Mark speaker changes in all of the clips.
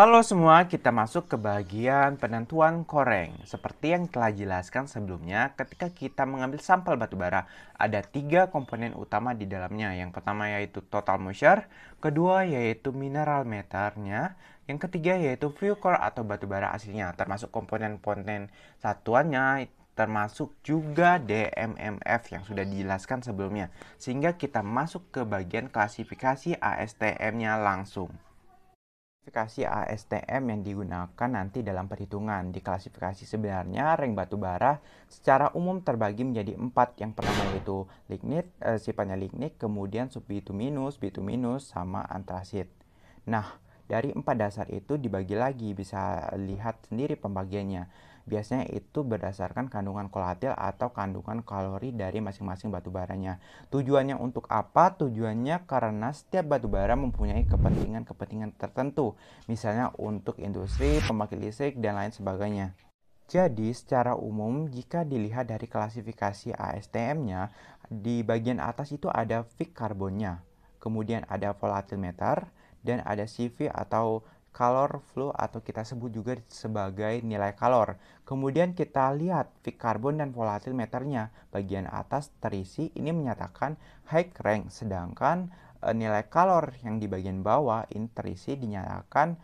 Speaker 1: Halo semua, kita masuk ke bagian penentuan koreng. Seperti yang telah jelaskan sebelumnya, ketika kita mengambil sampel batu bara, ada 3 komponen utama di dalamnya. Yang pertama yaitu total moisture, kedua yaitu mineral meternya, yang ketiga yaitu fuel core atau batu bara aslinya, termasuk komponen-komponen satuannya, termasuk juga DMMF yang sudah dijelaskan sebelumnya. Sehingga kita masuk ke bagian klasifikasi ASTM-nya langsung. Klasifikasi ASTM yang digunakan nanti dalam perhitungan. Di klasifikasi sebenarnya ring batu bara secara umum terbagi menjadi 4. Yang pertama yaitu lignit, sifatnya lignit, kemudian subbituminus, bituminus, sama antrasit. Nah, dari 4 dasar itu dibagi lagi, bisa lihat sendiri pembagiannya. Biasanya itu berdasarkan kandungan volatil atau kandungan kalori dari masing-masing batu baranya. Tujuannya untuk apa? Tujuannya karena setiap batu bara mempunyai kepentingan-kepentingan tertentu, misalnya untuk industri, pembangkit listrik, dan lain sebagainya. Jadi, secara umum, jika dilihat dari klasifikasi ASTM-nya, di bagian atas itu ada fixed karbonnya, kemudian ada volatimeter, dan ada CV atau calor flow atau kita sebut juga sebagai nilai kalor. Kemudian kita lihat fixed karbon dan volatimeternya. Bagian atas terisi ini menyatakan high rank, sedangkan nilai kalor yang di bagian bawah ini terisi dinyatakan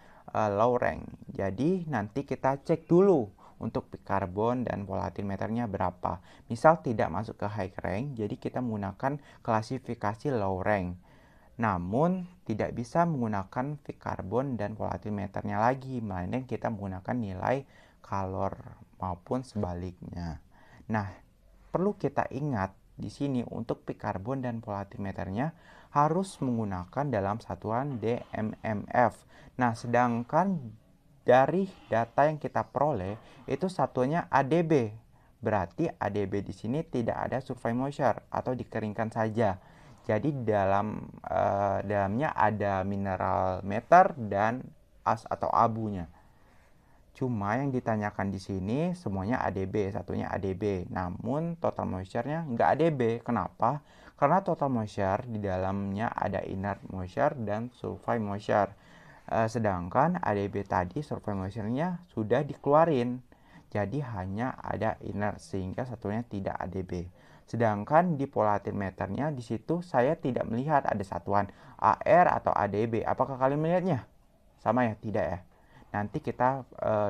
Speaker 1: low rank. Jadi nanti kita cek dulu untuk peak karbon dan volatimeternya berapa. Misal tidak masuk ke high rank, jadi kita menggunakan klasifikasi low rank. Namun tidak bisa menggunakan peak karbon dan volatimeternya lagi, melainkan kita menggunakan nilai kalor maupun sebaliknya. Nah, perlu kita ingat di sini untuk peak karbon dan volatimeternya harus menggunakan dalam satuan DMMF. Nah, sedangkan dari data yang kita peroleh itu satuannya ADB. Berarti ADB di sini tidak ada surface moisture atau dikeringkan saja. Jadi dalamnya ada mineral meter dan as atau abunya. Cuma yang ditanyakan di sini semuanya ADB, satunya ADB. Namun total moisture-nya nggak ADB. Kenapa? Karena total moisture di dalamnya ada inert moisture dan surface moisture. Sedangkan ADB tadi surface moisture-nya sudah dikeluarin. Jadi hanya ada inert sehingga satunya tidak ADB. Sedangkan di volatimeternya di situ saya tidak melihat ada satuan AR atau ADB. Apakah kalian melihatnya? Sama ya? Tidak ya? Nanti kita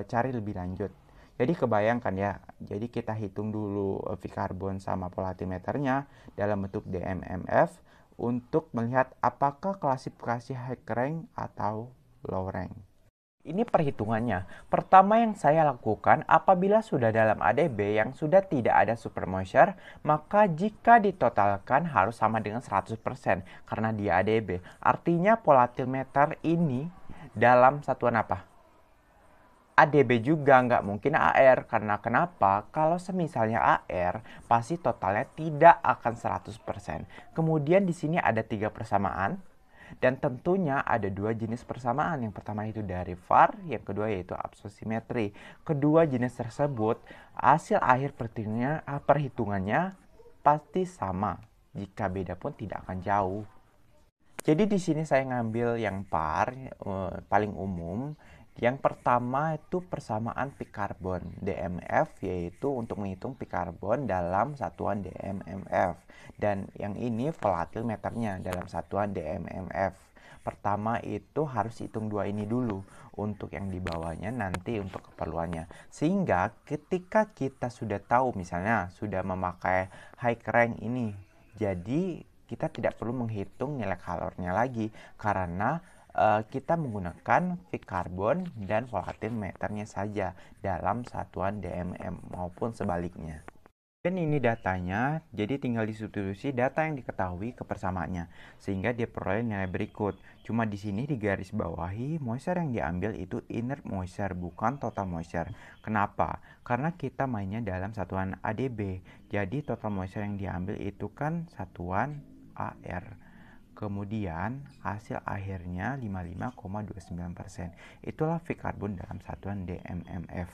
Speaker 1: cari lebih lanjut. Jadi kebayangkan ya, jadi kita hitung dulu V karbon sama volatimeternya dalam bentuk DMMF untuk melihat apakah klasifikasi high rank atau low rank. Ini perhitungannya. Pertama yang saya lakukan, apabila sudah dalam ADB yang sudah tidak ada super moisture, maka jika ditotalkan harus sama dengan 100% karena dia ADB. Artinya volatimeter ini dalam satuan apa? ADB juga, nggak mungkin AR. Karena kenapa? Kalau semisalnya AR, pasti totalnya tidak akan 100%. Kemudian di sini ada 3 persamaan. Dan tentunya ada 2 jenis persamaan. Yang pertama itu dari VAR, yang kedua yaitu absorpsimetri. Kedua jenis tersebut, hasil akhir perhitungannya pasti sama. Jika beda pun tidak akan jauh. Jadi di sini saya ngambil yang par, paling umum. Yang pertama itu persamaan peak karbon DMF, yaitu untuk menghitung peak karbon dalam satuan DMMF. Dan yang ini volatimeternya dalam satuan DMMF. Pertama itu harus hitung 2 ini dulu untuk yang di bawahnya nanti untuk keperluannya. Sehingga ketika kita sudah tahu misalnya sudah memakai high rank ini, jadi kita tidak perlu menghitung nilai kalornya lagi karena kita menggunakan peak karbon dan volatimeternya saja dalam satuan DMM maupun sebaliknya. Dan ini datanya, jadi tinggal disubstitusi data yang diketahui ke persamaannya sehingga dia peroleh nilai berikut. Cuma di sini di garis bawahi moisture yang diambil itu inert moisture bukan total moisture. Kenapa? Karena kita mainnya dalam satuan ADB. Jadi total moisture yang diambil itu kan satuan AR. Kemudian hasil akhirnya 55,29%. Itulah V karbon dalam satuan DMMF.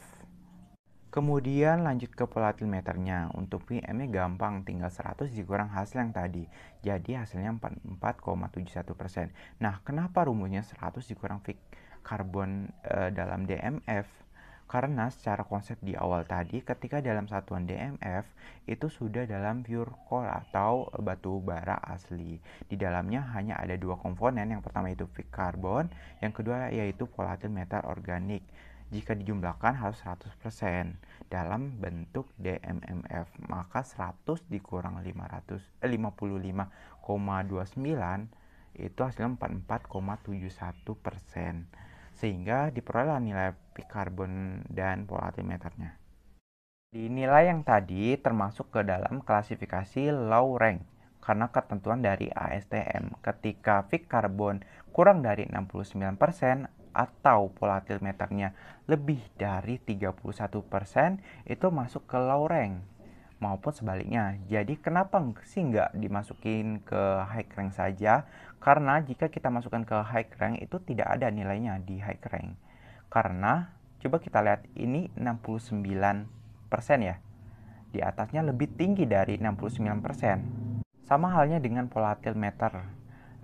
Speaker 1: Kemudian lanjut ke volatimeternya. Untuk PM-nya gampang, tinggal 100 dikurang hasil yang tadi. Jadi hasilnya 44,71%. Nah, kenapa rumusnya 100 dikurang V karbon dalam DMF? Karena secara konsep di awal tadi, ketika dalam satuan DMF itu sudah dalam pure coal atau batu bara asli. Di dalamnya hanya ada dua komponen, yang pertama itu fixed carbon, yang kedua yaitu volatile matter organik. Jika dijumlahkan harus 100% dalam bentuk DMMF, maka 100 dikurang 55,29 itu hasilnya 44,71%. Sehingga diperoleh nilai peak carbon dan volatile matternya. Di nilai yang tadi termasuk ke dalam klasifikasi low rank karena ketentuan dari ASTM. Ketika peak carbon kurang dari 69% atau volatile matternya lebih dari 31%, itu masuk ke low rank. Maupun sebaliknya. Jadi kenapa sih nggak dimasukin ke high rank saja? Karena jika kita masukkan ke high rank itu tidak ada nilainya di high rank. Karena coba kita lihat ini 69% ya. Di atasnya lebih tinggi dari 69%. Sama halnya dengan volatile matter.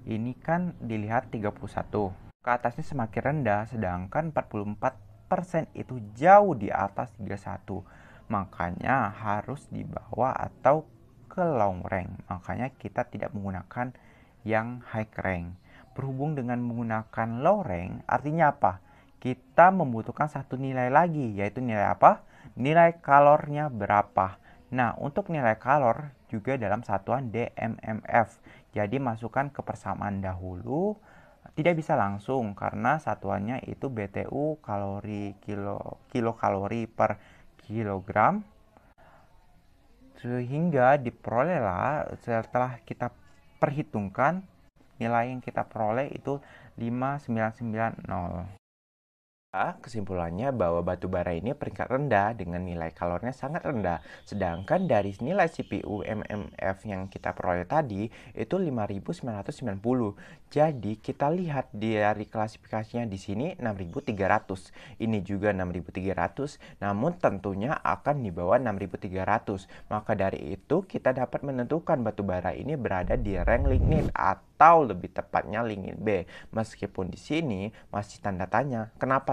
Speaker 1: Ini kan dilihat 31. Ke atasnya semakin rendah, sedangkan 44% itu jauh di atas 31. Makanya harus dibawa atau ke long rank. Makanya kita tidak menggunakan yang high rank. Berhubung dengan menggunakan low rank, artinya apa? Kita membutuhkan satu nilai lagi, yaitu nilai apa? Nilai kalornya berapa? Nah, untuk nilai kalor juga dalam satuan DMMF. Jadi masukkan ke persamaan dahulu, tidak bisa langsung karena satuannya itu BTU kalori kilokalori per kilogram, sehingga diperolehlah setelah kita perhitungkan nilai yang kita peroleh itu 5990. Kesimpulannya bahwa batu bara ini peringkat rendah dengan nilai kalornya sangat rendah. Sedangkan dari nilai CPU MMF yang kita peroleh tadi itu 5990. Jadi kita lihat dari klasifikasinya di sini 6300. Ini juga 6300, namun tentunya akan di bawah 6300. Maka dari itu kita dapat menentukan batu bara ini berada di rank lignit atau lebih tepatnya lignit B. Meskipun di sini masih tanda tanya. Kenapa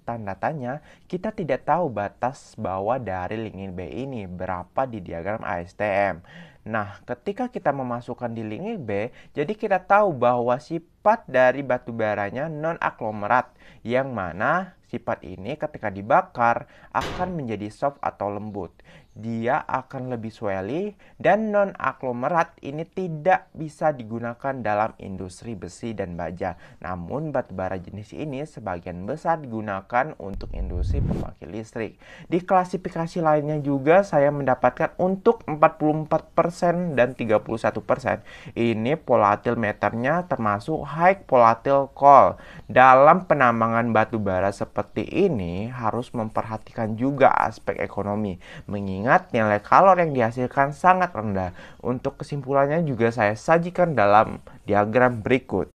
Speaker 1: tanda tanya? Kita tidak tahu batas bawah dari lignit B ini berapa di diagram ASTM. Nah, ketika kita memasukkan di lignit B, jadi kita tahu bahwa sifat dari batu baranya non-aglomerat, yang mana sifat ini ketika dibakar akan menjadi soft atau lembut. Dia akan lebih swelly dan non-aglomerat ini tidak bisa digunakan dalam industri besi dan baja. Namun batu bara jenis ini sebagian besar digunakan untuk industri pembangkit listrik. Di klasifikasi lainnya juga saya mendapatkan untuk 44% dan 31%. Ini volatile matternya termasuk high volatile coal. Dalam penambangan batu bara seperti ini harus memperhatikan juga aspek ekonomi, mengingat nilai kalor yang dihasilkan sangat rendah. Untuk kesimpulannya juga saya sajikan dalam diagram berikut.